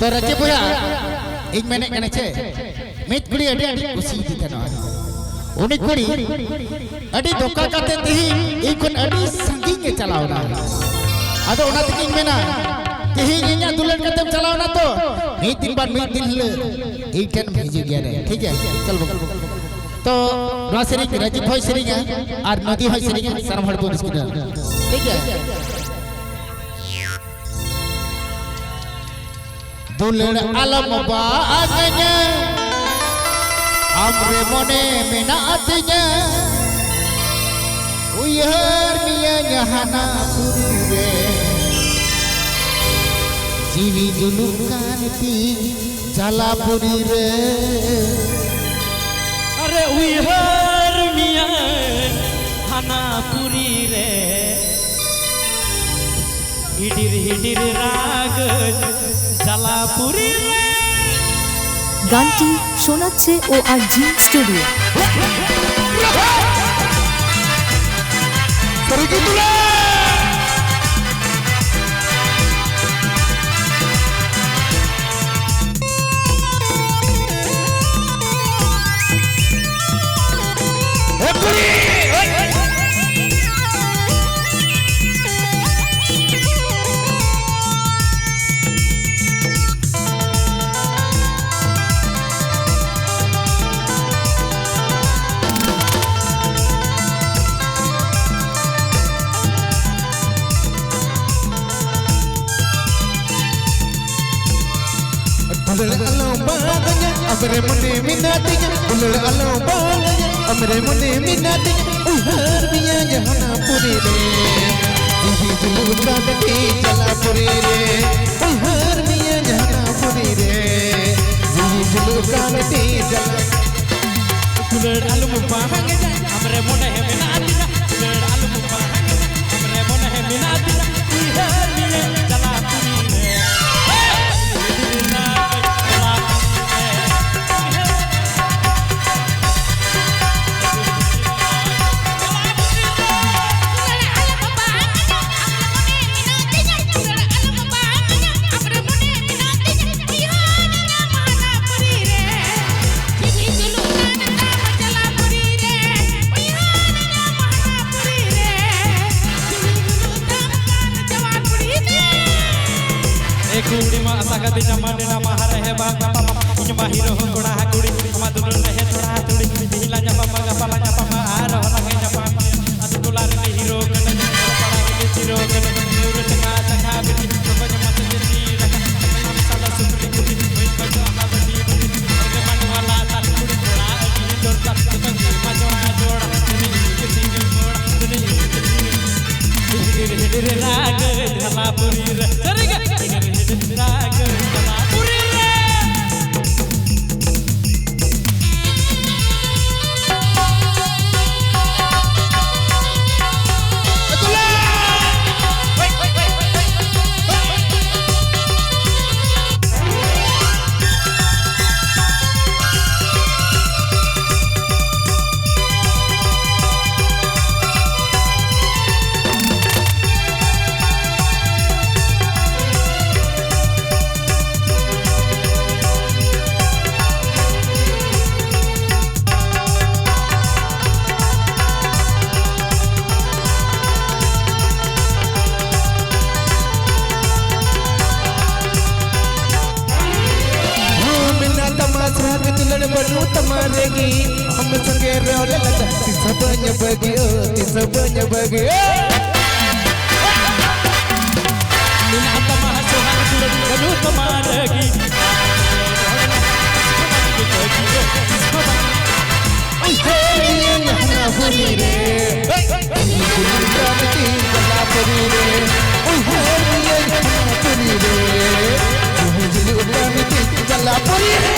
तो रजे बुया एक मैंने कहने चे मित कुड़ी अड़ी अड़ी खुशी थी तना उन्हीं कुड़ी अड़ी धोखा करते थे एक उन अड़ी संगीत के चलाओ ना अदो उन्हें तकिंग में ना तेही इन्हें दुल्हन करते चलाओ ना तो मीत दिन ले एक टन भेजी गया रे ठीक है चल बक तो नवा सेरिंग रजीब भाई सेरिंग है और नदी भाई सेरिंग है सरम हड़पुर इसकी ठीक है दुल्हन आलम बागnya amre mone minatinya uyar miyanya hana surure jiwi julukan ti jalapuri re are uyar miya hana puri re hidir rag jalapuri re গানটি শোনাচ্ছে ORG studio. Amre mone minatinya ulul alam balanya amre mone minatinya uhar biya jahana puri re jihi julukan ti jala puri re uhar biya jahana puri re jihi julukan ti jala ulul alam balanya amre mone minatinya ulul alam balanya amre mone minatinya uhar biya jala puri re कुड़ी मा सागत जमाने ना महर है बाबा इन बाहिर हो गोड़ा कुड़ी मा दुल रहे थोड़ा थोड़ी हिला nya papa gapala nya papa aro rage nya papa adu dolar ni hero kene para ni hero kene nur tengah tengah beti babanya mata jadi raga nam sala supri kudi wait bajo ana beti rage manwala ta kudi goda ni dor ta tang ma joda joda ni ke single goda ni hidir rag dhala puri re sarega rag dhala puri re tamareगी हम संगे रोले लगा tisabanya bagi min atama sohan kulan kanu tamaregi hey yana puri re julukan ti jala puri re hey yana puri re julukan ti jala puri re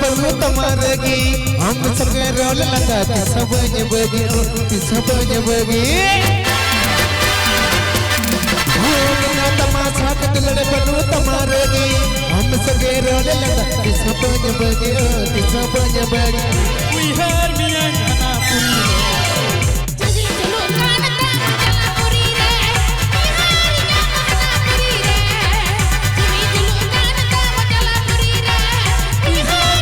बनू तुम्हारे गी हम सबके role लगा के सब बगी सब बगी भोगना तमाशा के दिलड़े बनू तुम्हारे गी हम सबके रोल लगा के सब बगी सब बगी We heard me and Jadi julung kan tak jalan puri re, puri re. Jadi julung kan tak jalan puri re, puri re.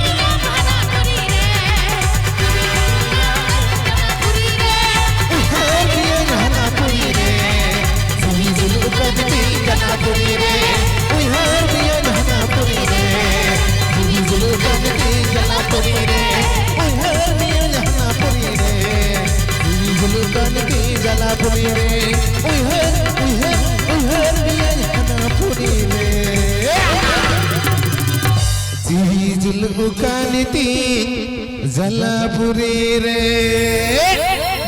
জলাপুরি রে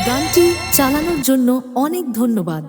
গানটি চালানোর জন্য অনেক ধন্যবাদ।